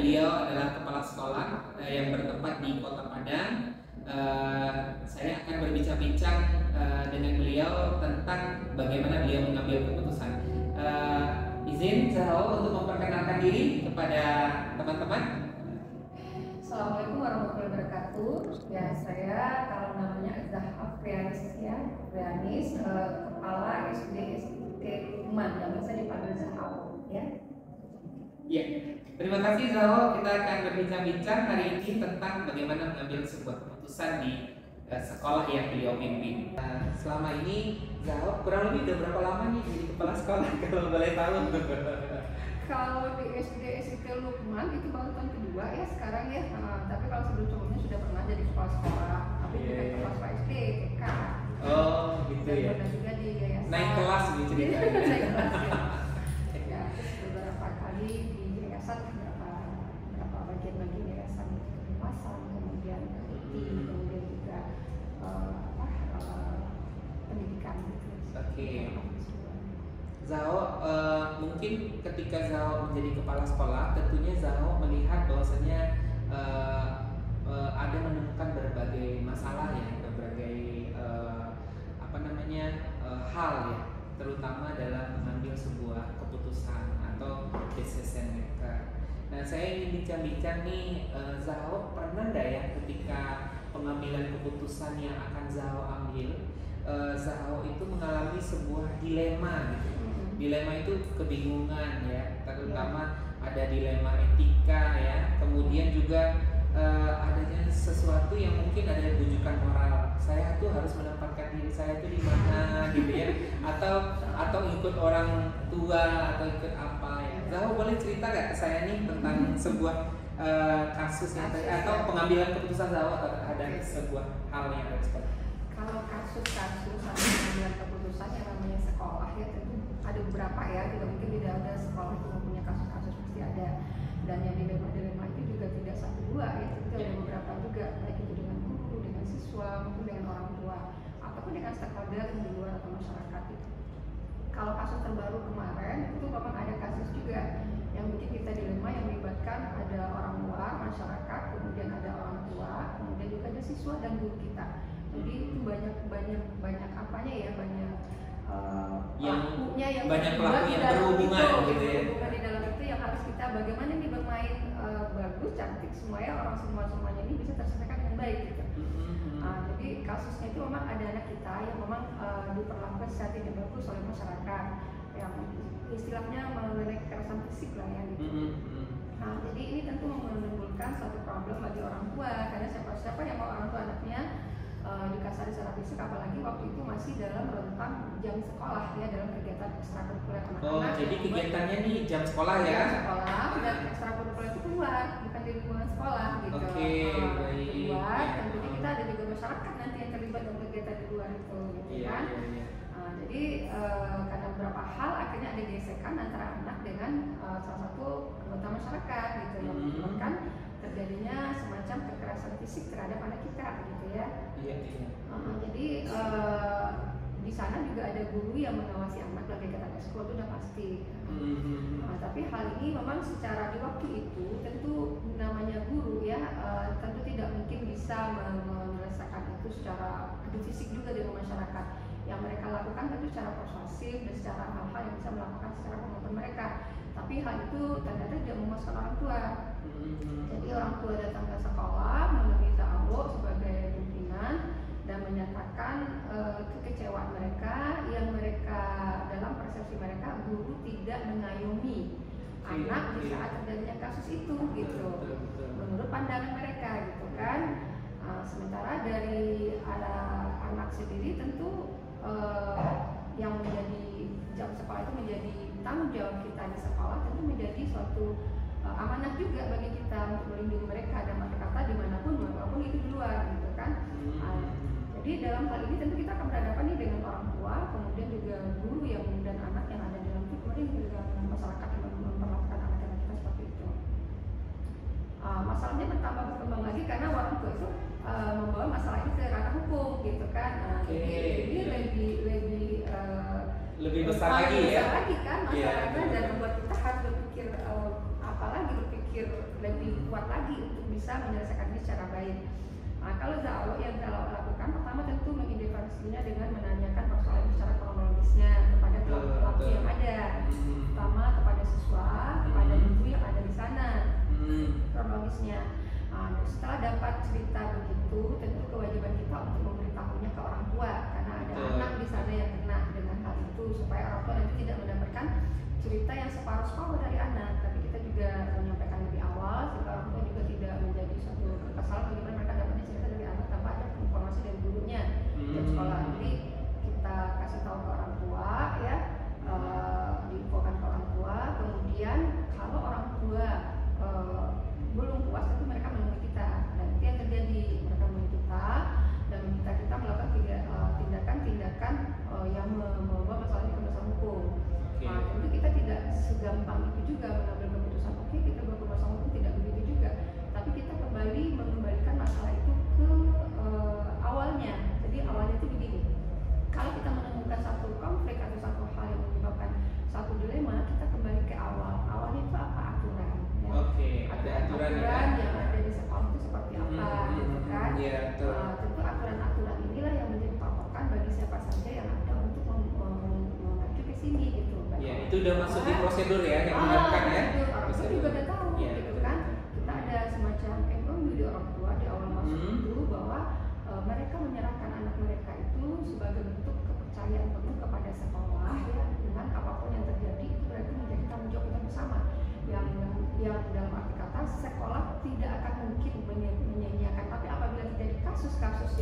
beliau adalah kepala sekolah yang bertempat di Kota Padang. Saya akan berbincang-bincang dengan beliau tentang bagaimana beliau mengambil keputusan. Izin Zahro untuk memperkenalkan diri kepada teman-teman. Assalamualaikum warahmatullahi wabarakatuh. Ya, saya kalau namanya Zahra Frianis ya, Frianis, kepala SD ST Uman, yang biasa dipanggil Zahra ya. Ya, terima kasih Zahro. Kita akan berbincang-bincang hari ini tentang bagaimana mengambil sebuah keputusan di sekolah yang beliau pimpin. Selama ini Zahro kurang lebih udah berapa lama nih jadi kepala sekolah kalau boleh tahu? Kalau di SD ST Lukman itu baru tahun kedua ya sekarang ya. Tapi kalau sebelum-sebelumnya sudah pernah jadi kepala sekolah, tapi bukan kepala sekolah SD, TK. Oh, gitu dan ya. Pernah juga di yayasan. Naik kelas nih ceritanya. Naik kelas ya. Ya, terus beberapa kali di yayasan, beberapa bagian-bagian yayasan kebebasan, kemudian kemudian juga pendidikan gitu. Oke. Zahro, mungkin ketika Zahro menjadi kepala sekolah, tentunya Zahro melihat bahwasanya ada menemukan berbagai masalah ya, berbagai hal ya, terutama dalam mengambil sebuah keputusan atau decision maker. Nah, saya ingin bincang-bincang nih, Zahro pernah nggak ya ketika pengambilan keputusan yang akan Zahro ambil, Zahro itu mengalami sebuah dilema gitu. Dilema itu kebingungan ya, terutama ada dilema etika ya, kemudian juga adanya sesuatu yang mungkin ada bujukan moral. Saya tuh harus menempatkan diri saya tuh di mana gitu ya, atau ikut orang tua atau ikut apa ya. Zahro boleh cerita gak ke saya nih tentang sebuah kasus atau pengambilan keputusan Zahro terhadap sebuah hal yang harus seperti. Kalau kasus-kasus atau pengambilan keputusan yang namanya sekolah ya tentu ada beberapa ya, tidak mungkin tidak ada sekolah itu mempunyai kasus-kasus, pasti ada. Dan yang dilema-dilema itu juga tidak satu dua ya, itu ada beberapa juga, baik itu dengan guru, dengan siswa, maupun dengan orang tua, ataupun dengan stakeholder di luar atau masyarakat itu. Kalau kasus terbaru kemarin itu memang ada kasus juga yang bikin kita dilema, yang melibatkan ada orang luar, masyarakat, kemudian ada orang tua, kemudian juga ada siswa dan guru kita. Jadi itu banyak apanya ya, banyak pelakunya yang banyak pelaku yang berhubungan gitu ya. Berhubungan di dalam itu yang harus kita bagaimana nih bermain bagus, cantik, semuanya orang semuanya ini bisa terselesaikan dengan baik gitu. Jadi kasusnya itu memang ada anak kita yang memang diperlakukan secara tidak bagus oleh masyarakat, yang istilahnya mengenai kekerasan fisik lah ya gitu. Jadi ini tentu menimbulkan suatu problem bagi orang tua, karena siapa yang mau orang tua anaknya dikasari secara fisik, apalagi waktu itu masih dalam rentang jam sekolah ya, dalam kegiatan ekstrakurikuler anak-anak. Oh, jadi kegiatannya nih jam sekolah ya? Jam sekolah, dan ekstrakurikuler itu keluar, bukan di lingkungan sekolah gitu. Oke, baik. Keluar, tentunya kita ada juga masyarakat nanti yang terlibat dalam kegiatan di luar itu, gitu kan? Jadi karena beberapa hal akhirnya ada gesekan antara anak dengan salah satu anggota masyarakat gitu, yang menyebabkan terjadinya semacam kekerasan fisik terhadap anak kita gitu ya. Jadi di sana juga ada guru yang mengawasi anak dalam kegiatan ekskul, itu udah pasti. Tapi hal ini memang secara di waktu itu tentu namanya guru ya, tentu tidak mungkin bisa menyelesaikan itu secara adu fisik juga dengan masyarakat. Yang mereka lakukan tentu secara persuasif dan secara hal-hal yang bisa melakukan secara penonton mereka. Tapi hal itu ternyata tidak memuaskan orang tua. Jadi orang tua datang ke sekolah menemui Zahro sebagai pimpinan dan menyatakan kekecewaan mereka, yang mereka dalam persepsi mereka guru tidak mengayomi anak di saat terjadinya kasus itu gitu. Menurut pandangan mereka gitu kan. Sementara dari anak sendiri tentu yang menjadi jam sekolah itu menjadi tanggung jawab kita di sekolah, tentu menjadi suatu amanah juga bagi kita untuk melindungi mereka, dan kata dimanapun walaupun itu di luar gitu kan. Jadi dalam hal ini tentu kita akan berhadapan nih dengan orang tua, kemudian juga guru yang dan anak yang ada di dalam itu, kemudian juga masyarakat yang memperlakukan anak-anak kita seperti itu. Masalahnya bertambah berkembang lagi karena orang tua itu membawa masalah ini ke ranah hukum gitu kan. Jadi lebih besar lagi ya. Besar lagi kan masalahnya, dan membuat kita harus berpikir apalagi berpikir lebih kuat lagi untuk bisa menyelesaikannya secara baik. Nah, kalau Zao yang Zao lakukan, pertama tentu mengidentifikasinya dengan menanyakan persoalan secara kronologisnya kepada pelaku yang ada, pertama kepada siswa, kepada guru yang ada di sana, kronologisnya. Nah, setelah dapat cerita begitu, tentu kewajiban kita untuk memberitahunya ke orang tua, karena ada anak di sana yang kena dengan hal itu, supaya orang tua nanti tidak mendapatkan cerita yang separuh-separuh dari anak, tapi kita juga menyampaikan lebih awal sehingga orang tua juga tidak menjadi suatu kesalahan bagaimana mereka dapatnya cerita dari anak tanpa ada informasi dari gurunya dan sekolah. Jadi kita kasih tahu ke orang tua ya, diinfokan ke orang tua. Kemudian kalau orang tua belum puas, itu mereka menemui kita, dan itu yang terjadi, mereka menemui kita dan meminta kita melakukan tindakan-tindakan yang membawa masalah ini ke masalah hukum. Nah, tentu kita tidak segampang itu juga mengambil keputusan, oke kita bawa ke masalah hukum, tidak begitu juga, tapi kita kembali mengembalikan masalah itu ke awalnya. Jadi awalnya itu begini, kalau kita menemukan satu konflik atau satu hal yang menyebabkan satu dilema, kita kembali ke awal. Awalnya itu apa? Aturan ya. Aturan yang ada di sekolah itu seperti apa gitu kan. Tentu aturan-aturan inilah yang menjadi patokan bagi siapa saja yang ada untuk mengacu ke sini gitu. Ya, itu udah masuk di prosedur ya yang dilakukan ya. Orang tua juga udah tahu gitu kan. Kita ada semacam MOU di orang tua di awal masuk itu bahwa mereka menyerahkan anak mereka itu sebagai bentuk kepercayaan penuh kepada sekolah ya, dengan apapun yang terjadi itu berarti menjadi tanggung jawab kita bersama. Yang dalam arti kata sekolah tidak akan mungkin menyanyiakan, tapi apabila terjadi kasus-kasus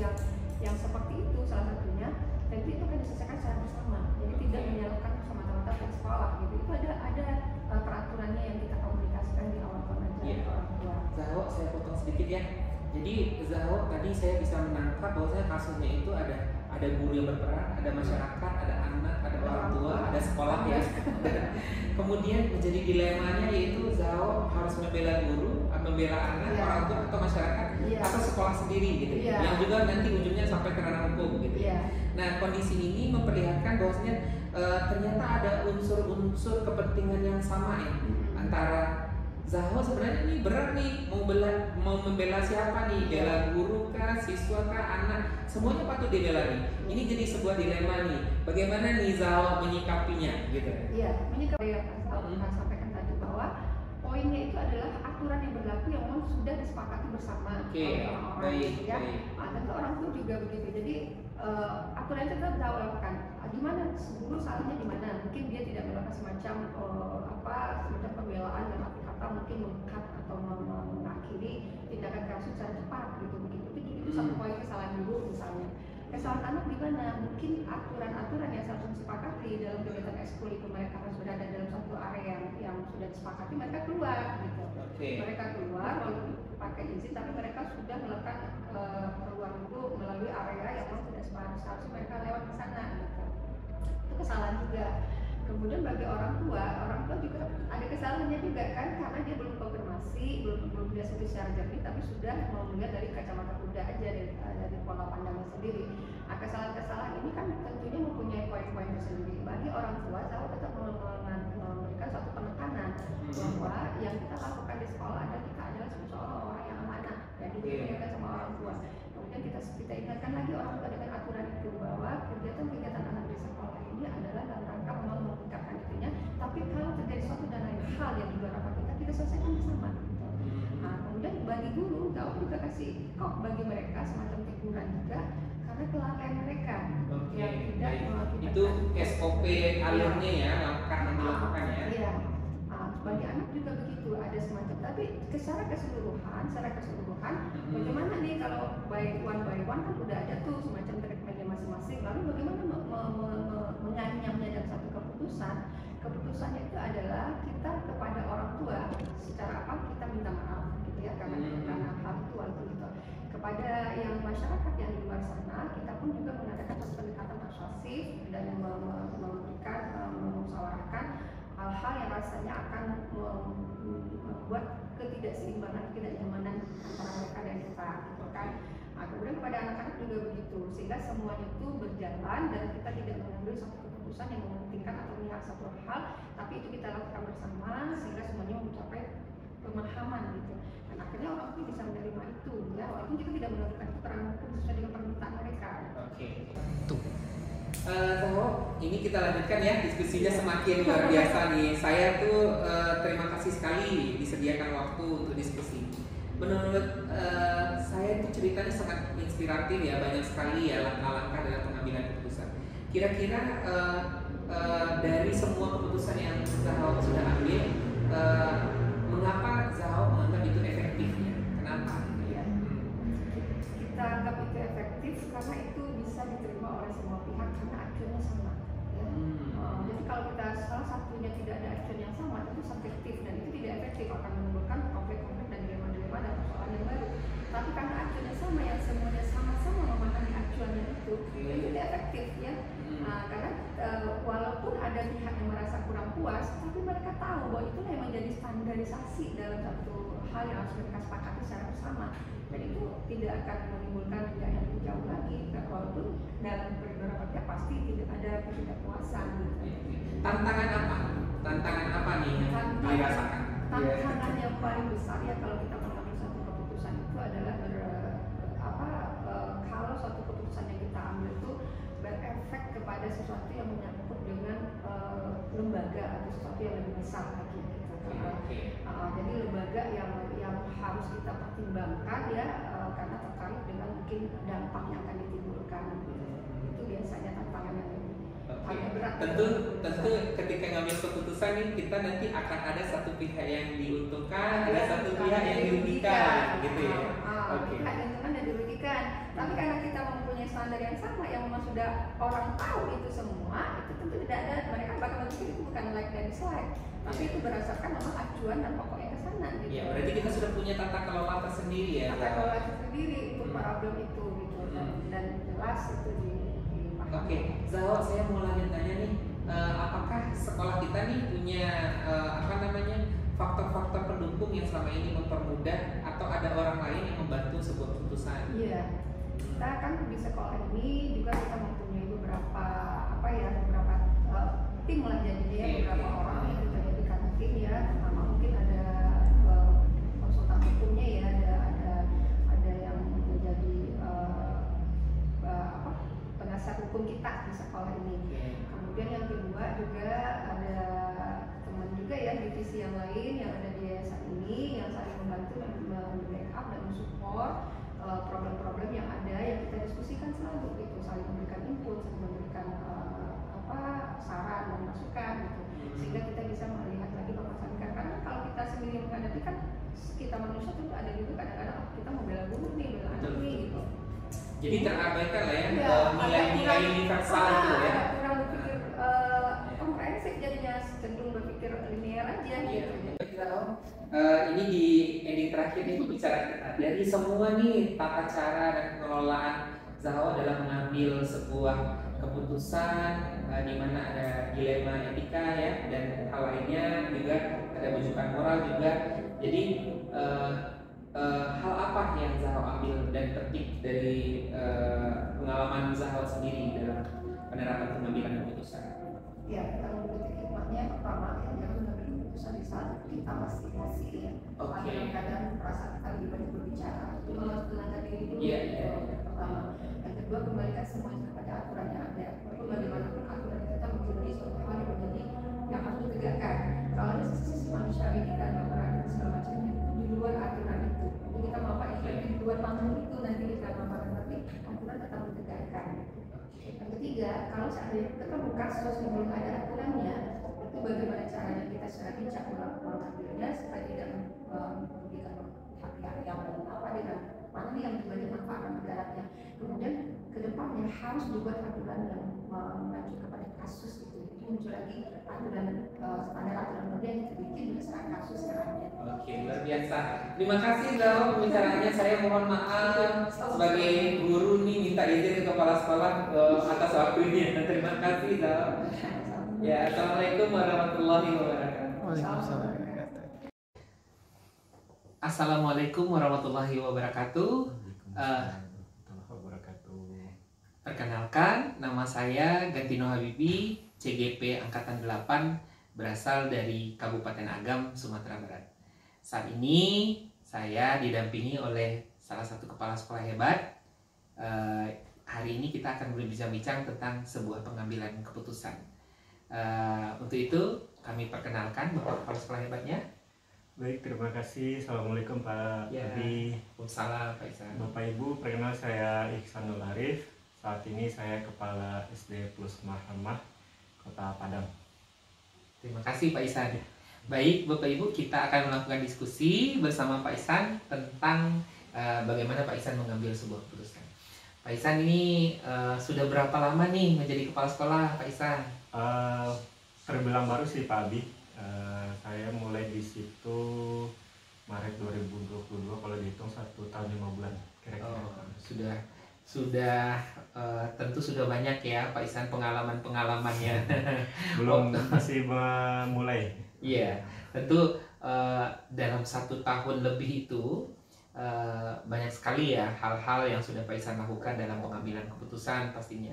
yang seperti itu salah satunya, tentu itu akan diselesaikan secara bersama. Jadi tidak menyalahkan semata-mata pihak sekolah gitu. Itu ada peraturannya yang kita komunikasikan di awal pengajaran orang tua. Zahwa, saya potong sedikit ya. Jadi Zahwa tadi saya bisa menangkap bahwasanya kasusnya itu ada guru yang berperan, ada masyarakat, ada anak, ada orang tua, ada sekolah ya. Kemudian menjadi dilemanya yaitu Zahwa harus membela guru, membela anak, orang tua atau masyarakat, atau sekolah sendiri gitu. Yang juga nanti ujungnya sampai ke ranah hukum gitu. Nah, kondisi ini memperlihatkan bahwasanya ternyata ada unsur-unsur kepentingan yang sama ya antara Zahwa sebenarnya ini berat nih, mau membela siapa nih, bela guru kah, siswa kah, anak, semuanya patut dibela nih. Ini jadi sebuah dilema nih. Bagaimana nih Zahwa menyikapinya gitu? Iya, menyikapi yang saya sampaikan tadi bahwa poinnya itu adalah aturan yang berlaku yang memang sudah disepakati bersama oleh orang-orang gitu ya. Tentu orang tua juga begitu. Jadi aturan itu tetap Zahwa lakukan. Gimana guru salahnya di mana? Mungkin dia tidak melakukan semacam semacam pembelaan dan arti kata mungkin mengkat atau mengakhiri tindakan kasus secara cepat gitu. Itu satu poin kesalahan guru misalnya. Kesalahan anak di mana? Mungkin aturan-aturan yang seharusnya disepakati dalam kegiatan ekskul itu mereka harus berada dalam satu area yang sudah disepakati, mereka keluar gitu. Mereka keluar walaupun pakai izin, tapi mereka sudah melakukan keluar itu melalui area yang memang tidak seharusnya mereka lewat ke sana gitu. Itu kesalahan juga. Kemudian bagi orang tua juga ada kesalahannya juga kan, karena dia belum konfirmasi, belum dia secara jernih, tapi sudah mau melihat dari kacamata kuda aja dari pola pandangnya sendiri. Nah, kesalahan-kesalahan ini kan tentunya mempunyai poin-poin tersendiri. Bagi orang tua, saya tetap memberikan satu penekanan bahwa yang kita lakukan di sekolah adalah kita adalah seorang orang yang amanah dan diberikan sama orang tua. Kemudian kita ingatkan lagi orang tua dengan aturan itu bahwa kegiatan-kegiatan anak di sekolah ini adalah dalam rangka meningkatkan itunya, tapi kalau terjadi suatu dan lain hal yang di luar apa kita selesaikan bersama. Nah, kemudian bagi guru, kau juga kasih bagi mereka semacam teguran juga karena kelalaian mereka yang tidak mengakibatkan. Itu SOP alurnya ya, langkah yang dilakukan ya. Iya. Bagi anak juga begitu, ada semacam, tapi secara keseluruhan, bagaimana nih kalau by one kan udah ada tuh semacam treatmentnya masing-masing. Lalu bagaimana menganyamnya dalam satu keputusannya itu adalah kita kepada orang tua secara apa kita minta maaf gitu ya, karena hal itu waktu itu kepada yang masyarakat yang di luar sana, kita pun juga mengadakan satu pendekatan persuasif dan memberikan memusyawarahkan hal-hal yang rasanya akan membuat ketidakseimbangan, ketidaknyamanan antara mereka dan kita gitu kan. Nah, kemudian kepada anak-anak juga begitu, sehingga semuanya itu berjalan dan kita tidak mengambil satu keputusan yang mementingkan atau memihak satu hal, tapi itu kita lakukan bersama sehingga semuanya mencapai pemahaman gitu. Dan akhirnya orang itu bisa menerima itu, ya, walaupun kita tidak menentukan keterangan hukum sesuai dengan permintaan mereka. Oke. Tuh. Ini kita lanjutkan ya, diskusinya semakin luar biasa nih. Saya tuh terima kasih sekali disediakan waktu untuk diskusi. Menurut saya itu ceritanya sangat inspiratif ya, banyak sekali ya langkah-langkah dalam pengambilan keputusan. Kira-kira dari semua keputusan yang Zahao sudah ambil, mengapa Zahao menganggap itu efektif ya? Kenapa? Ya. Kita anggap itu efektif karena itu bisa diterima oleh semua pihak karena acuannya sama. Ya. Jadi kalau kita salah satunya tidak ada acuan yang sama, itu subjektif dan itu tidak efektif, akan menimbulkan konflik-konflik dan dilema-dilema dan persoalan yang baru. Tapi karena acuannya sama, yang semuanya sama-sama memahami acuannya itu tidak efektif ya. Karena walaupun ada pihak yang merasa kurang puas, tapi mereka tahu bahwa itulah yang menjadi standarisasi dalam satu hal yang harus mereka sepakati secara bersama, dan itu tidak akan menimbulkan pihak yang lebih jauh lagi. Walaupun dalam beberapa pihak pasti tidak ada ketidakpuasan. Tantangan apa? Tantangan apa nih yang dirasakan? Tantangan yang paling besar ya kalau kita mengambil satu keputusan itu adalah kalau suatu keputusan yang kita ambil itu berefek kepada sesuatu yang menyangkut dengan lembaga atau sesuatu yang lebih besar lagi gitu. Jadi lembaga yang harus kita pertimbangkan ya, karena terkait dengan mungkin dampak yang akan ditimbulkan. Itu biasanya tantangan yang agak berat. Tentu ketika ngambil keputusan nih, kita nanti akan ada satu pihak yang diuntungkan, ada satu pihak yang dirugikan, gitu ya. Pihak yang diuntungkan dan dirugikan. Tapi karena kita mempunyai standar yang sama, yang memang sudah orang tahu itu semua, itu tentu tidak ada, mereka bakal berpikir itu bukan like dan dislike, tapi itu berdasarkan memang acuan dan pokoknya ke sana gitu. Ya, berarti kita sudah punya tata kelola tersendiri ya. Tata kelola tersendiri untuk problem itu gitu, dan jelas itu dipahami. Oke, Zahao, saya mau lanjut tanya nih, apakah sekolah kita nih punya faktor-faktor pendukung yang selama ini mempermudah atau ada orang lain yang membantu sebuah keputusan? Iya, kita kan di sekolah ini juga kita mempunyai beberapa tim lah jadinya ya, beberapa orang yang kita jadikan tim ya. Pertama mungkin ada konsultan hukumnya ya, ada yang menjadi penasihat hukum kita di sekolah ini. Kemudian yang kedua juga ada teman juga ya, divisi yang lain yang ada di yayasan ini yang saling membantu dan membackup dan mensupport problem-problem yang ada yang kita diskusikan selalu gitu, saling memberikan input, saling memberikan saran dan masukan gitu, sehingga kita bisa melihat lagi mempertahankan. Karena kalau kita sendiri menghadapi kan kita manusia tentu ada juga kadang-kadang kita mau bela guru nih, bela anak nih gitu. Jadi terabaikan lah ya, nilai-nilai universal itu ya. Kurang berpikir komprehensif, jadinya cenderung berpikir linear aja gitu. Ini di ending terakhir nih bicara kita. Dari semua nih tata cara dan pengelolaan Zahao dalam mengambil sebuah keputusan di mana ada dilema etika ya, dan hal lainnya juga ada rujukan moral juga. Jadi hal apa yang Zahao ambil dan petik dari pengalaman Zahao sendiri dalam penerapan pengambilan keputusan? Ya, kita memiliki hikmahnya. Pertama, yang mengambil keputusan di saat kita masih emosi ya. Kadang-kadang perasaan kita lebih banyak berbicara. Itu harus menenangkan diri dulu. Yang pertama. Yang kedua, kembalikan semuanya kepada aturan yang ada. Walaupun bagaimanapun aturan kita menjadi suatu hal yang menjadi yang harus ditegakkan. Kalau ada sisi manusiawi kita dan dan segala macamnya itu di luar aturan itu. Jadi kita mau apa itu di luar panggung itu nanti kita memakan, tapi aturan tetap ditegakkan. Yang ketiga, kalau seandainya kita ketemu kasus yang belum ada aturannya, itu bagaimana caranya kita secara bijak mengambilnya supaya tidak merugikan pihak yang dengan mana yang banyak manfaat negaranya. Kemudian kedepannya harus dibuat aturan yang mengacu kepada kasus itu. Jadi muncul lagi aturan standar aturan baru yang dibikin berdasarkan kasus yang ada. Oke, luar biasa. Terima kasih Zahao pembicaraannya. Saya mohon maaf sebagai guru nih minta izin ke kepala sekolah atas waktunya. Terima kasih Zahao. Ya, assalamualaikum warahmatullahi wabarakatuh. Waalaikumsalam. Assalamualaikum warahmatullahi wabarakatuh. Perkenalkan, nama saya Gantino Habibi, CGP Angkatan 8, berasal dari Kabupaten Agam, Sumatera Barat. Saat ini saya didampingi oleh salah satu kepala sekolah hebat. Hari ini kita akan berbincang-bincang tentang sebuah pengambilan keputusan. Untuk itu kami perkenalkan Bapak Kepala Sekolah Hebatnya. Baik, terima kasih. Assalamualaikum Pak Abi. Waalaikumsalam Pak Ihsan. Bapak Ibu, perkenal saya Ihsanul Arif. Saat ini saya Kepala SD Plus Marhamah Kota Padang. Terima kasih Pak Ihsan. Baik Bapak Ibu, kita akan melakukan diskusi bersama Pak Ihsan tentang bagaimana Pak Ihsan mengambil sebuah keputusan. Pak Ihsan ini sudah berapa lama nih menjadi kepala sekolah Pak Ihsan? Terbilang baru sih Pak Abi. Saya mulai di situ Maret 2022, kalau dihitung 1 tahun 5 bulan kira-kira. Sudah tentu sudah banyak ya Pak Ihsan pengalamannya. Belum, masih memulai. Iya, tentu dalam 1 tahun lebih itu banyak sekali ya hal-hal yang sudah Pak Ihsan lakukan dalam pengambilan keputusan pastinya.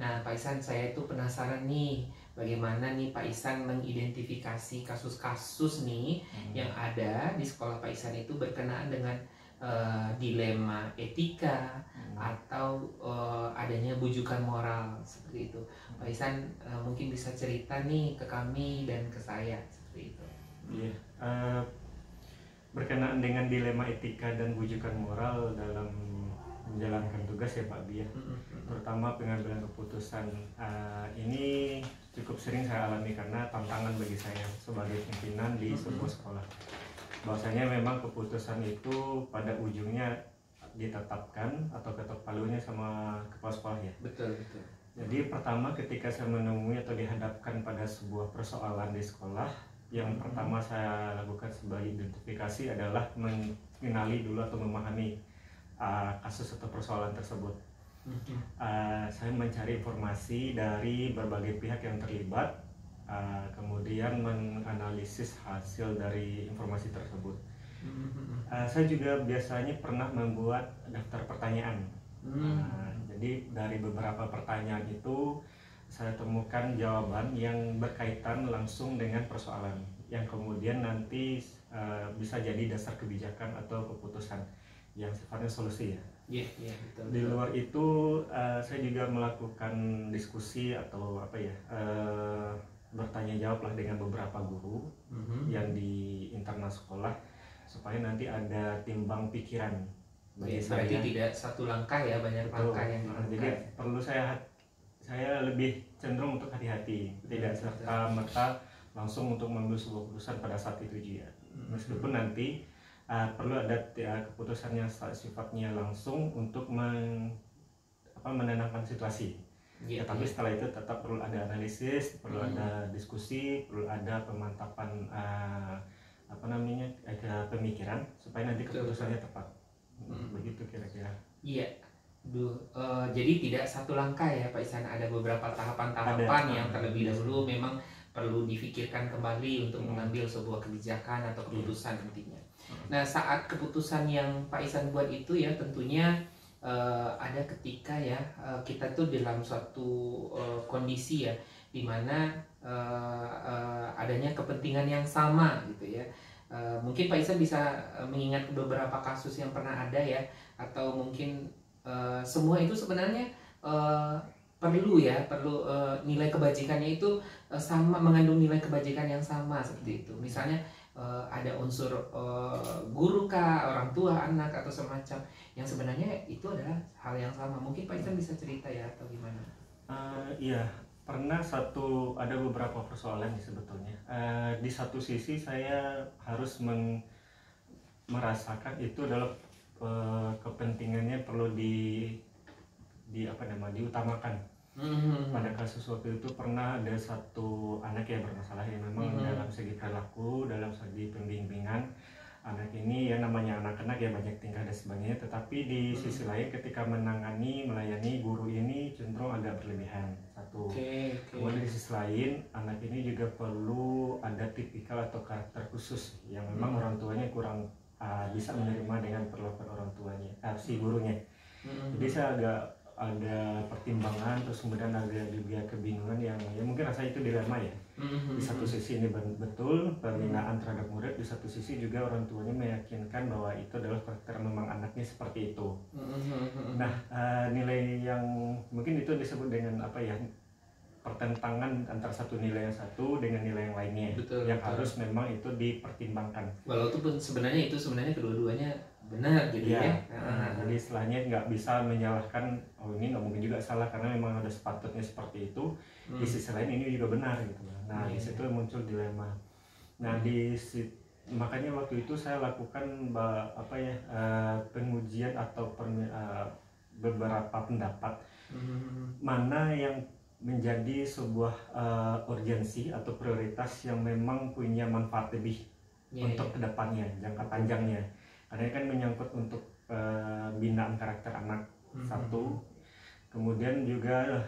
Nah Pak Ihsan, saya itu penasaran nih, bagaimana nih Pak Ihsan mengidentifikasi kasus-kasus nih yang ada di sekolah Pak Ihsan itu berkenaan dengan dilema etika atau adanya bujukan moral seperti itu. Pak Ihsan mungkin bisa cerita nih ke kami dan ke saya seperti itu. Iya, berkenaan dengan dilema etika dan bujukan moral dalam menjalankan tugas ya Pak Bia, terutama pengambilan keputusan ini cukup sering saya alami karena tantangan bagi saya sebagai pimpinan di sebuah sekolah. Bahwasanya memang keputusan itu pada ujungnya ditetapkan atau ketok palunya sama kepala sekolah ya. Betul. Jadi pertama ketika saya menemui atau dihadapkan pada sebuah persoalan di sekolah, yang pertama saya lakukan sebagai identifikasi adalah mengenali dulu atau memahami kasus atau persoalan tersebut. Saya mencari informasi dari berbagai pihak yang terlibat, kemudian menganalisis hasil dari informasi tersebut. Saya juga biasanya pernah membuat daftar pertanyaan. Jadi dari beberapa pertanyaan itu saya temukan jawaban yang berkaitan langsung dengan persoalan, yang kemudian nanti bisa jadi dasar kebijakan atau keputusan yang sifatnya solusi ya. Iya, betul. Di luar itu saya juga melakukan diskusi atau bertanya jawab lah dengan beberapa guru yang di internal sekolah, supaya nanti ada timbang pikiran bagi saya. Berarti tidak satu langkah ya, banyak langkah yang dilakukan. Jadi perlu saya lebih cenderung untuk hati-hati, tidak serta-merta langsung untuk mengambil sebuah keputusan pada saat itu juga. Meskipun nanti perlu ada keputusan yang sifatnya langsung untuk menenangkan situasi. Tapi setelah itu tetap perlu ada analisis, perlu ada diskusi, perlu ada pemantapan pemikiran supaya nanti keputusannya tepat. Begitu kira-kira. Iya. Jadi tidak satu langkah ya Pak Ihsan, ada beberapa tahapan-tahapan yang terlebih dahulu memang perlu difikirkan kembali untuk mengambil sebuah kebijakan atau keputusan nantinya. Nah saat keputusan yang Pak Ihsan buat itu ya tentunya ada ketika ya kita tuh dalam suatu kondisi ya dimana adanya kepentingan yang sama gitu ya. Mungkin Pak Ihsan bisa mengingat beberapa kasus yang pernah ada ya, atau mungkin semua itu sebenarnya perlu nilai kebajikannya itu sama, mengandung nilai kebajikan yang sama seperti itu. Misalnya ada unsur guru kah, orang tua, anak atau semacam yang sebenarnya itu adalah hal yang sama. Mungkin Pak Ihsan bisa cerita ya atau gimana? Iya, pernah ada beberapa persoalan sebetulnya. Di satu sisi saya harus merasakan itu adalah kepentingannya perlu diutamakan. Pada kasus waktu itu pernah ada satu anak yang bermasalah yang memang dalam segi perilaku, dalam segi pembimbingan, anak ini ya namanya anak-anak ya banyak tingkah dan sebagainya, tetapi di sisi lain ketika melayani guru ini cenderung agak berlebihan satu. Kemudian di sisi lain anak ini juga perlu ada tipikal atau karakter khusus yang memang orang tuanya kurang bisa menerima dengan perlakuan orang tuanya, si gurunya. Jadi saya agak ada pertimbangan, terus kemudian ada juga kebingungan yang ya mungkin rasa itu dilema ya. Di satu sisi ini betul pembinaan terhadap murid, di satu sisi juga orang tuanya meyakinkan bahwa itu adalah karakter memang anaknya seperti itu. Nah, nilai yang mungkin itu disebut dengan apa ya, pertentangan antara satu nilai yang satu dengan nilai yang lainnya. Betul, yang betul. harus memang itu dipertimbangkan. Walaupun sebenarnya kedua-duanya benar gitu ya. Jadi istilahnya nggak bisa menyalahkan, oh ini nggak mungkin juga salah karena memang ada sepatutnya seperti itu. Di sisi lain ini juga benar gitu. Nah di situ muncul dilema. Nah makanya waktu itu saya lakukan pengujian atau beberapa pendapat mana yang menjadi sebuah urgensi atau prioritas yang memang punya manfaat lebih untuk kedepannya, jangka panjangnya. Karena kan menyangkut untuk binaan karakter anak satu, kemudian juga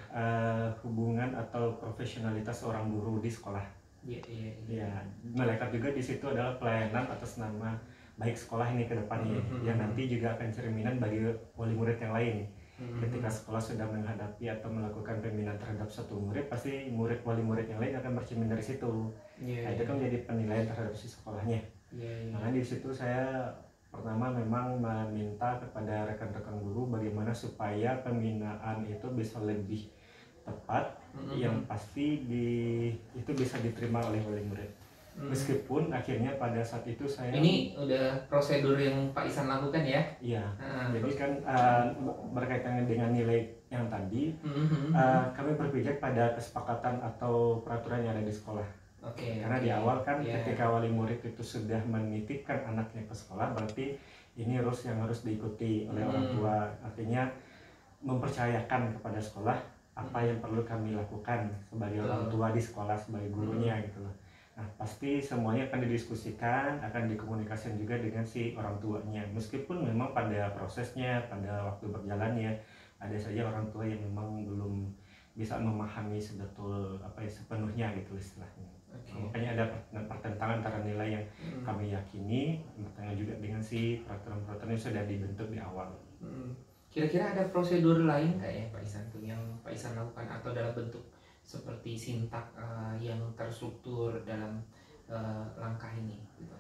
hubungan atau profesionalitas seorang guru di sekolah. Ya, melekat juga di situ adalah pelayanan atas nama baik sekolah ini ke depannya, yang nanti juga akan cerminan bagi wali murid yang lain. Ketika sekolah sudah menghadapi atau melakukan pembinaan terhadap satu murid, pasti wali murid yang lain akan bercermin dari situ. Nah, itu kan menjadi penilaian terhadap si sekolahnya. Nah, di situ saya pertama memang meminta kepada rekan-rekan guru bagaimana supaya pembinaan itu bisa lebih tepat, yang pasti itu bisa diterima oleh wali murid. Meskipun akhirnya pada saat itu saya ini udah prosedur yang Pak Ihsan lakukan ya? Iya. Jadi kan berkaitan dengan nilai yang tadi, kami berpijak pada kesepakatan atau peraturan yang ada di sekolah. Karena di awal kan ketika wali murid itu sudah menitipkan anaknya ke sekolah, berarti ini rules yang harus diikuti oleh orang tua. Artinya mempercayakan kepada sekolah apa yang perlu kami lakukan sebagai orang tua di sekolah, sebagai gurunya gitu loh. Nah, pasti semuanya akan didiskusikan, akan dikomunikasikan juga dengan si orang tuanya. Meskipun memang pada prosesnya, pada waktu berjalannya, ada saja orang tua yang memang belum bisa memahami sepenuhnya gitu istilahnya. Makanya ada pertentangan antara nilai yang kami yakini, bertentangan juga dengan si peraturan-peraturan yang sudah dibentuk di awal. Kira-kira ada prosedur lain nggak ya Pak Ihsan tuh yang Pak Ihsan lakukan, atau dalam bentuk seperti sintak yang terstruktur dalam langkah ini gitu?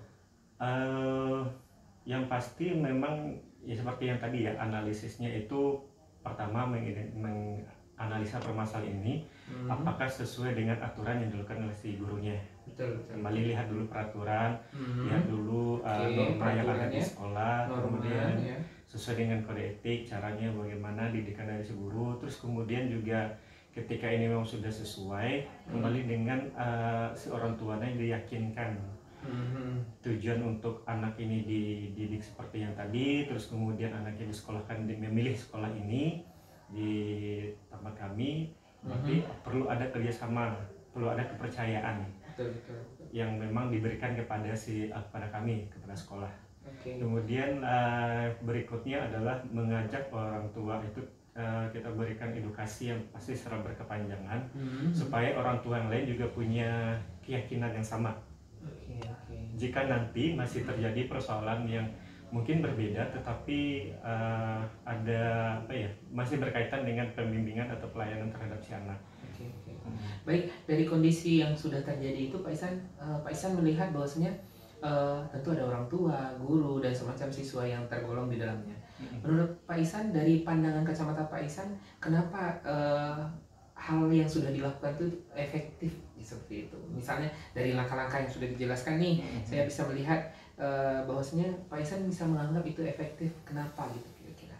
Yang pasti memang ya seperti yang tadi ya, analisisnya itu pertama menganalisa permasalahan ini apakah sesuai dengan aturan yang dilakukan oleh si gurunya. Betul. Kembali lihat dulu peraturan, lihat dulu norma yang ada di sekolah, kemudian sesuai dengan kode etik, caranya bagaimana didikan dari si guru, terus kemudian juga ketika ini memang sudah sesuai, kembali dengan si orang tuanya diyakinkan tujuan untuk anak ini dididik seperti yang tadi, terus kemudian anaknya disekolahkan, memilih sekolah ini di tempat kami, berarti perlu ada kerjasama, perlu ada kepercayaan yang memang diberikan kepada kami, kepada sekolah. Kemudian berikutnya adalah mengajak orang tua itu, kita berikan edukasi yang pasti secara berkepanjangan supaya orang tua yang lain juga punya keyakinan yang sama. Jika nanti masih terjadi persoalan yang mungkin berbeda tetapi masih berkaitan dengan pembimbingan atau pelayanan terhadap si anak. Baik, dari kondisi yang sudah terjadi itu Pak Ihsan melihat bahwasanya tentu ada orang tua, guru, dan semacam siswa yang tergolong di dalamnya. Menurut Pak Ihsan, dari pandangan kacamata Pak Ihsan, kenapa hal yang sudah dilakukan itu efektif seperti itu? Misalnya dari langkah-langkah yang sudah dijelaskan nih, saya bisa melihat bahwasanya Pak Ihsan bisa menganggap itu efektif. Kenapa gitu kira-kira?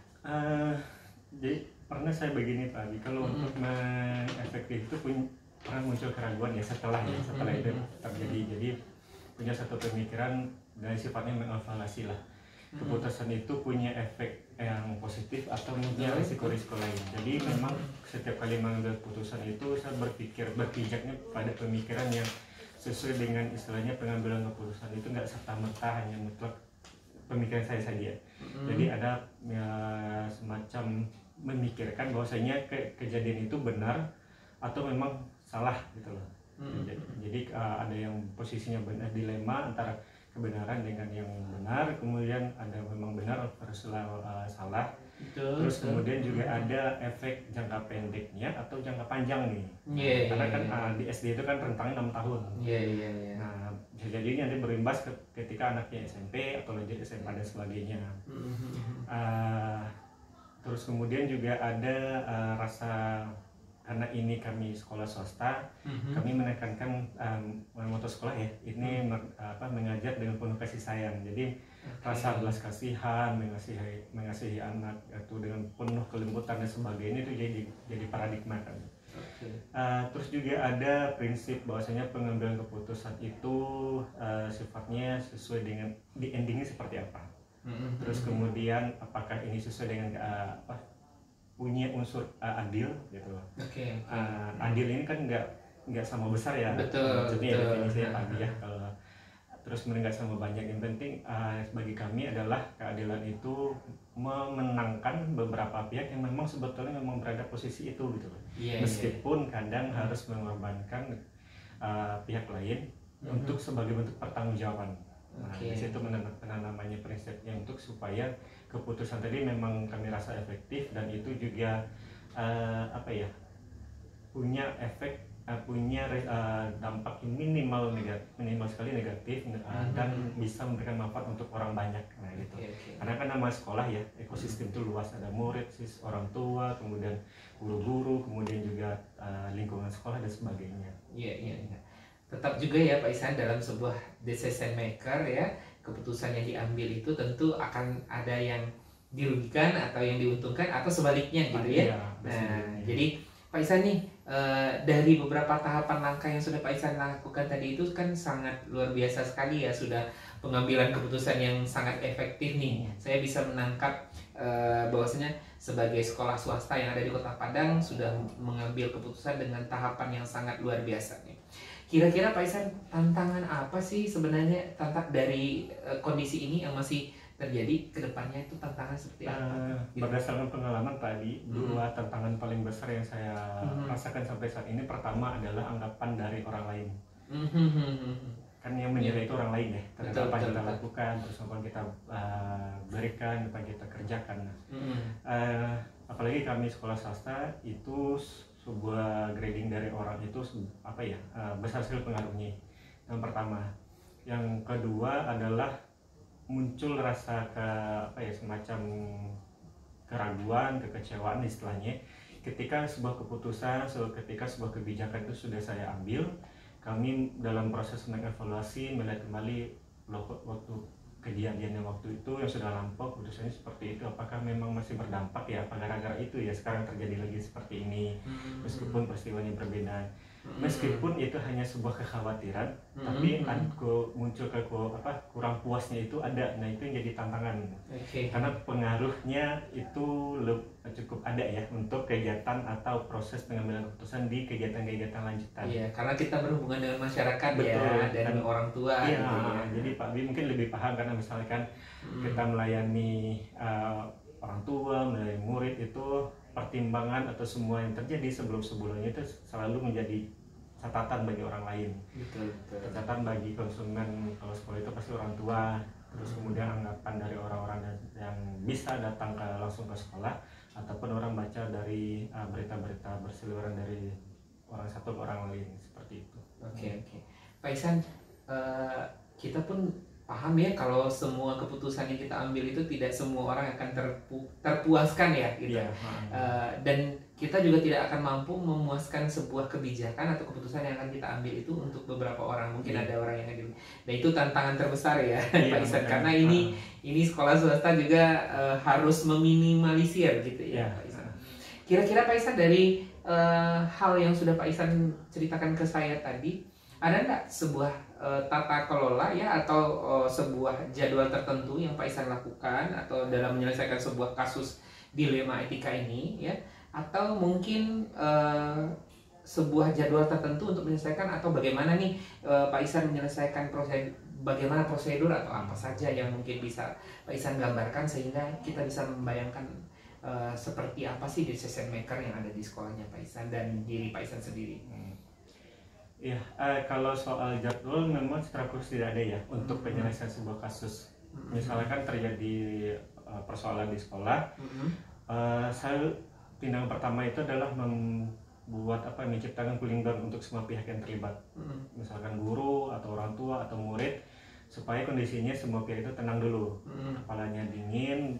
Jadi pernah saya begini Pak, kalau untuk efektif itu pernah muncul keraguan ya setelah itu terjadi. Jadi punya satu pemikiran dan sifatnya mengevaluasi lah. Keputusan itu punya efek yang positif atau punya risiko-risiko lain. Jadi memang setiap kali mengambil keputusan itu saya berpijaknya pada pemikiran yang sesuai dengan istilahnya pengambilan keputusan itu nggak serta-merta hanya mutlak pemikiran saya saja. Jadi ada semacam memikirkan bahwasanya kejadian itu benar atau memang salah gitu loh. Jadi ada yang posisinya benar, dilema antara kebenaran dengan yang benar, kemudian ada memang benar versus salah. Betul, Terus betul. kemudian juga ada efek jangka pendeknya atau jangka panjang nih. Karena kan di SD itu kan rentangnya 6 tahun. Nah, bisa jadi nanti berimbas ketika anaknya SMP atau lanjut SMA dan sebagainya. Terus kemudian juga ada rasa, karena ini kami sekolah swasta, kami menekankan moto sekolah ya, ini mengajar dengan penuh kasih sayang. Jadi rasa belas kasihan, mengasihi anak itu dengan penuh kelembutan dan sebagainya, itu jadi paradigma kan. Terus juga ada prinsip bahwasanya pengambilan keputusan itu sifatnya sesuai dengan di endingnya seperti apa. Terus kemudian apakah ini sesuai dengan punya unsur adil gitu loh. Adil ini kan nggak sama besar ya. Maksudnya definisinya tadi ya. Kalau terus meningkat sama banyak, yang penting bagi kami adalah keadilan itu memenangkan beberapa pihak yang memang sebetulnya memang berada posisi itu gitu loh. Meskipun kadang harus mengorbankan pihak lain untuk sebagai bentuk pertanggungjawaban. Nah, di situ namanya prinsipnya untuk supaya keputusan tadi memang kami rasa efektif, dan itu juga punya efek, punya dampak yang minimal sekali negatif, dan bisa memberikan manfaat untuk orang banyak. Nah gitu. Karena kan nama sekolah ya, ekosistem itu luas, ada murid, orang tua, kemudian guru-guru, kemudian juga lingkungan sekolah dan sebagainya. Tetap juga ya Pak Ihsan, dalam sebuah decision maker ya, keputusan yang diambil itu tentu akan ada yang dirugikan atau yang diuntungkan atau sebaliknya gitu ya. Nah, jadi Pak Ihsan nih, dari beberapa tahapan langkah yang sudah Pak Ihsan lakukan tadi itu kan sangat luar biasa sekali ya, sudah pengambilan keputusan yang sangat efektif nih. Saya bisa menangkap bahwasanya sebagai sekolah swasta yang ada di Kota Padang sudah mengambil keputusan dengan tahapan yang sangat luar biasa nih. Kira-kira Pak Ihsan, tantangan apa sih sebenarnya dari kondisi ini yang masih terjadi ke depannya, itu tantangan seperti apa? Berdasarkan pengalaman tadi, dua tantangan paling besar yang saya rasakan sampai saat ini, pertama adalah anggapan dari orang lain. Kan yang menilai itu orang lain ya, terhadap apa yang kita lakukan, terus apa yang kita berikan, apa yang kita kerjakan. Apalagi kami sekolah swasta, itu sebuah grading dari orang itu besar sekali pengaruhnya. Yang pertama. Yang kedua adalah muncul rasa semacam keraguan, kekecewaan istilahnya, ketika sebuah keputusan, ketika sebuah kebijakan itu sudah saya ambil. Kami dalam proses mengevaluasi, melihat kembali waktu kejadian yang waktu itu yang sudah lampau, keputusannya seperti itu, apakah memang masih berdampak ya, apa gara-gara itu ya sekarang terjadi lagi seperti ini, meskipun peristiwanya berbeda, meskipun itu hanya sebuah kekhawatiran, tapi muncul kurang puasnya itu ada. Nah itu yang jadi tantangan, karena pengaruhnya itu cukup ada ya untuk kegiatan atau proses pengambilan keputusan di kegiatan-kegiatan lanjutan. Iya, karena kita berhubungan dengan masyarakat. Betul, ya, dan orang tua. Iya, gitu ya. Jadi Pak Bi mungkin lebih paham, karena misalkan kita melayani orang tua, melayani murid, itu pertimbangan atau semua yang terjadi sebelum-sebelumnya itu selalu menjadi catatan bagi orang lain. Betul. Catatan bagi konsumen kalau sekolah itu pasti orang tua. Terus kemudian anggapan dari orang-orang yang bisa datang langsung ke sekolah, ataupun orang baca dari berita-berita berseliweran dari orang satu ke orang lain, seperti itu. Oke. Pak Ihsan, kita pun paham ya kalau semua keputusan yang kita ambil itu tidak semua orang akan terpuaskan ya gitu. Dan kita juga tidak akan mampu memuaskan sebuah kebijakan atau keputusan yang akan kita ambil itu untuk beberapa orang. Mungkin ada orang yang hadir. Dan itu tantangan terbesar ya, Pak Ihsan, karena ini sekolah swasta juga harus meminimalisir gitu ya, Pak Ihsan. Kira-kira Pak Ihsan, dari hal yang sudah Pak Ihsan ceritakan ke saya tadi, ada nggak sebuah tata kelola ya, atau sebuah jadwal tertentu yang Pak Ihsan lakukan atau dalam menyelesaikan sebuah kasus dilema etika ini ya, atau mungkin sebuah jadwal tertentu untuk menyelesaikan, atau bagaimana nih Pak Ihsan menyelesaikan bagaimana prosedur atau apa saja yang mungkin bisa Pak Ihsan gambarkan sehingga kita bisa membayangkan seperti apa sih decision maker yang ada di sekolahnya Pak Ihsan dan diri Pak Ihsan sendiri. Ya, kalau soal jadwal memang secara khusus tidak ada ya untuk penyelesaian sebuah kasus. Misalkan terjadi persoalan di sekolah, saya tindakan pertama itu adalah membuat menciptakan cooling down untuk semua pihak yang terlibat, misalkan guru atau orang tua atau murid, supaya kondisinya semua pihak itu tenang dulu, kepalanya dingin,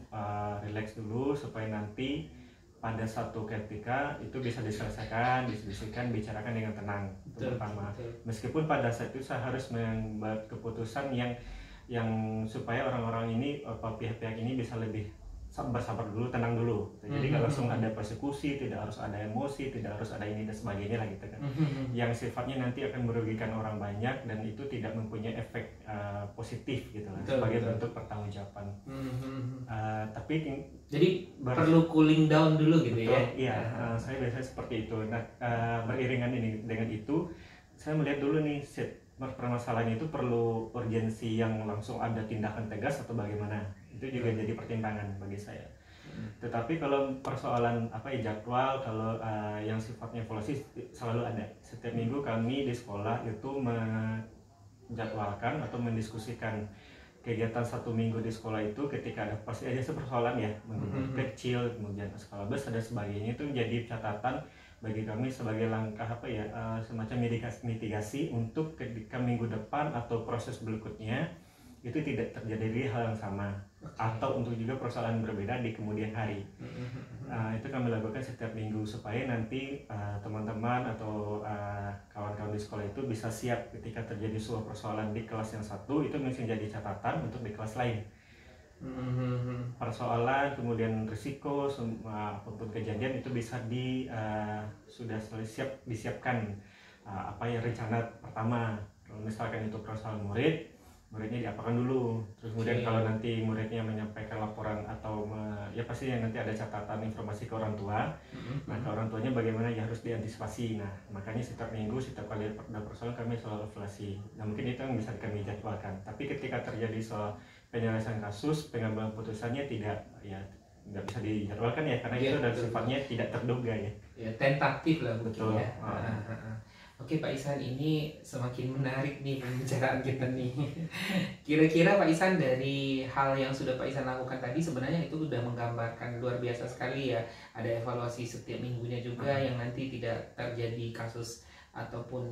relax dulu, supaya nanti pada satu ketika itu bisa diselesaikan, didiskusikan, bicarakan dengan tenang. Itu pertama. Meskipun pada saat itu saya harus membuat keputusan yang supaya orang-orang ini, pihak-pihak ini bisa lebih sabar dulu, tenang dulu. Jadi nggak langsung ada persekusi, tidak harus ada emosi, tidak harus ada ini dan sebagainya lah gitu kan. Yang sifatnya nanti akan merugikan orang banyak dan itu tidak mempunyai efek positif gitu lah, sebagai bentuk pertanggungjawaban. Tapi jadi perlu cooling down dulu gitu ya. Iya, saya biasanya seperti itu. Nah, beriringan dengan itu, saya melihat dulu nih permasalahan itu perlu urgensi yang langsung ada tindakan tegas atau bagaimana. Itu juga jadi pertimbangan bagi saya. Tetapi kalau persoalan jadwal, kalau yang sifatnya evaluasi selalu ada. Setiap minggu kami di sekolah itu menjadwalkan atau mendiskusikan kegiatan satu minggu di sekolah itu. Ketika ada pasti aja persoalan ya, kecil, kemudian skala besar dan sebagainya, itu jadi catatan bagi kami sebagai langkah semacam mitigasi untuk ketika minggu depan atau proses berikutnya itu tidak terjadi hal yang sama, atau untuk juga persoalan berbeda di kemudian hari. Itu kami lakukan setiap minggu supaya nanti teman-teman atau kawan-kawan di sekolah itu bisa siap ketika terjadi sebuah persoalan di kelas yang satu, itu mesti jadi catatan untuk di kelas lain. Persoalan kemudian risiko apapun kejadian itu bisa sudah disiapkan rencana pertama. Kalau misalkan itu persoalan muridnya diapakan dulu, terus kemudian kalau nanti muridnya menyampaikan laporan atau pasti nanti ada catatan informasi ke orang tua. Nah, ke orang tuanya bagaimana yang harus diantisipasi. Nah, makanya setiap minggu, setiap kali ada persoalan kami selalu evaluasi. Nah, mungkin itu yang bisa kami jadwalkan. Tapi ketika terjadi soal penyelesaian kasus, pengambilan putusannya nggak bisa dijadwalkan ya, karena itu adalah sifatnya tidak terduga ya. Ya, tentatif lah mungkin. Betul. Ya. Oke Pak Ihsan, ini semakin menarik nih pembicaraan kita nih. Kira-kira Pak Ihsan, dari hal yang sudah Pak Ihsan lakukan tadi sebenarnya itu sudah menggambarkan luar biasa sekali ya. Ada evaluasi setiap minggunya juga yang nanti tidak terjadi kasus ataupun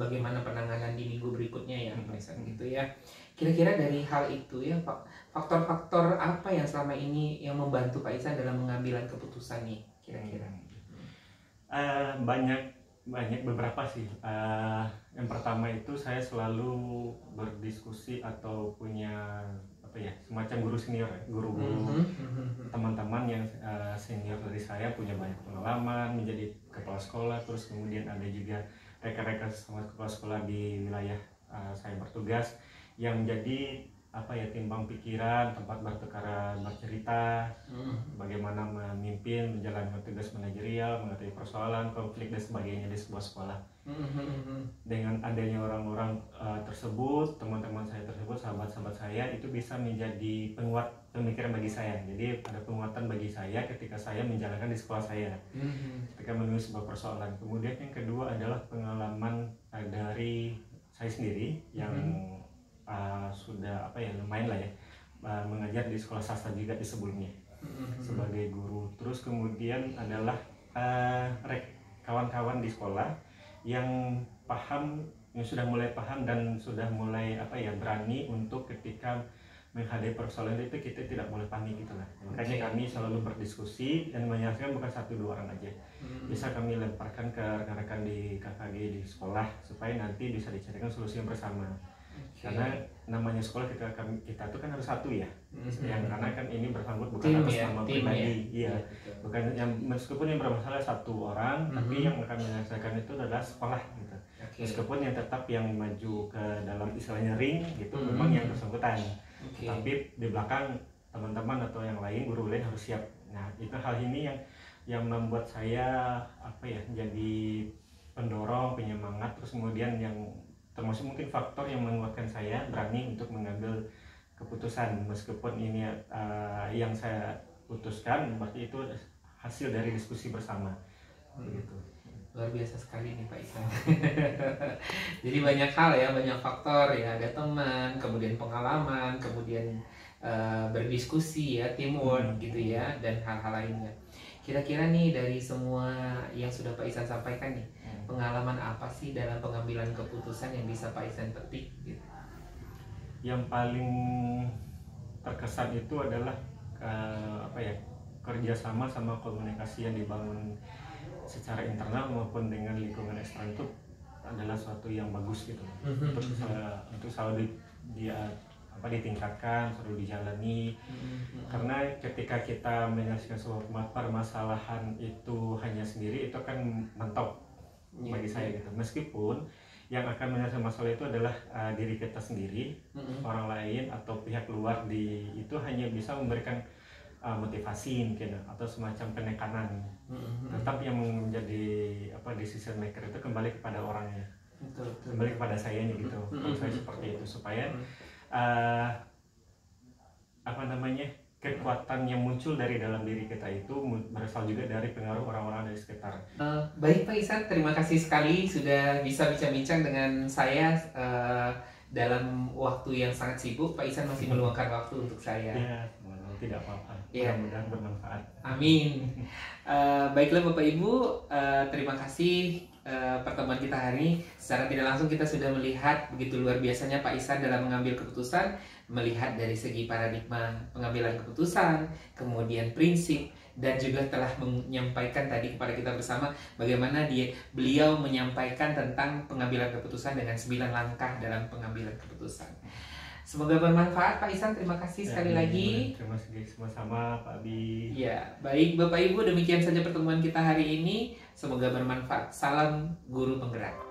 bagaimana penanganan di minggu berikutnya ya Pak Ihsan gitu ya. Kira-kira dari hal itu ya Pak, faktor-faktor apa yang selama ini yang membantu Pak Ihsan dalam mengambil keputusan nih kira-kira? Banyak beberapa sih. Yang pertama itu saya selalu berdiskusi atau punya semacam guru senior, guru-guru teman-teman yang senior dari saya, punya banyak pengalaman menjadi kepala sekolah, terus kemudian ada juga rekan-rekan sama kepala sekolah di wilayah saya bertugas yang menjadi timbang pikiran, tempat bertukar bercerita, bagaimana memimpin, menjalankan tugas manajerial, mengatasi persoalan, konflik dan sebagainya di sebuah sekolah. Dengan adanya orang-orang tersebut, teman-teman saya tersebut, sahabat-sahabat saya, itu bisa menjadi penguat pemikiran bagi saya. Jadi ada penguatan bagi saya ketika saya menjalankan di sekolah saya, ketika menulis sebuah persoalan. Kemudian yang kedua adalah pengalaman dari saya sendiri yang sudah lumayan lah ya, mengajar di sekolah swasta juga di sebelumnya sebagai guru. Terus kemudian adalah kawan-kawan di sekolah yang paham, yang sudah mulai paham dan sudah mulai berani untuk ketika menghadapi persoalan itu kita tidak boleh panik gitu lah. Makanya kami selalu berdiskusi dan menyelesaikan bukan 1-2 orang aja. Bisa kami lemparkan ke rekan-rekan di KKG di sekolah supaya nanti bisa dicarikan solusi yang bersama. Karena namanya sekolah kita itu kan harus satu ya, yang karena kan ini bersangkut bukan atas nama pribadi, iya, bukan yang meskipun yang bermasalah satu orang, tapi yang akan menyelesaikan itu adalah sekolah gitu. Meskipun yang tetap yang maju ke dalam istilahnya ring gitu, memang yang bersangkutan, tapi di belakang teman-teman atau yang lain, guru lain harus siap. Nah, itu hal ini yang membuat saya jadi pendorong, penyemangat, terus kemudian yang termasuk mungkin faktor yang menguatkan saya berani untuk mengambil keputusan, meskipun ini yang saya putuskan berarti itu hasil dari diskusi bersama begitu. Luar biasa sekali nih Pak Ihsan. Jadi banyak hal ya, banyak faktor ya, ada teman, kemudian pengalaman, kemudian berdiskusi ya, teamwork gitu ya, dan hal-hal lainnya. Kira-kira nih dari semua yang sudah Pak Ihsan sampaikan nih, pengalaman apa sih dalam pengambilan keputusan yang bisa Pak Ihsan petik gitu? Yang paling terkesan itu adalah kerjasama sama komunikasi yang dibangun secara internal maupun dengan lingkungan eksternal itu adalah suatu yang bagus gitu untuk selalu ditingkatkan, selalu dijalani. Karena ketika kita menyelesaikan sebuah permasalahan itu hanya sendiri, itu kan mentok bagi saya gitu. Meskipun yang akan menyelesaikan masalah itu adalah diri kita sendiri, orang lain atau pihak luar itu hanya bisa memberikan motivasi mungkin atau semacam penekanan. Tetap yang menjadi decision maker itu kembali kepada orangnya, kembali kepada sayanya gitu. Kalau saya seperti itu supaya kekuatan yang muncul dari dalam diri kita itu berasal juga dari pengaruh orang-orang dari sekitar. Baik Pak Ihsan, terima kasih sekali sudah bisa bincang-bincang dengan saya dalam waktu yang sangat sibuk. Pak Ihsan masih meluangkan waktu untuk saya. Ya, tidak apa-apa. Mudah-mudahan bermanfaat. Amin. Baiklah Bapak Ibu, terima kasih pertemuan kita hari ini. Secara tidak langsung kita sudah melihat begitu luar biasanya Pak Ihsan dalam mengambil keputusan, melihat dari segi paradigma pengambilan keputusan, kemudian prinsip, dan juga telah menyampaikan tadi kepada kita bersama bagaimana beliau menyampaikan tentang pengambilan keputusan dengan 9 langkah dalam pengambilan keputusan. Semoga bermanfaat Pak Ihsan, terima kasih sekali lagi. Terima kasih sama-sama Pak Abi. Ya, baik Bapak Ibu, demikian saja pertemuan kita hari ini. Semoga bermanfaat. Salam guru penggerak.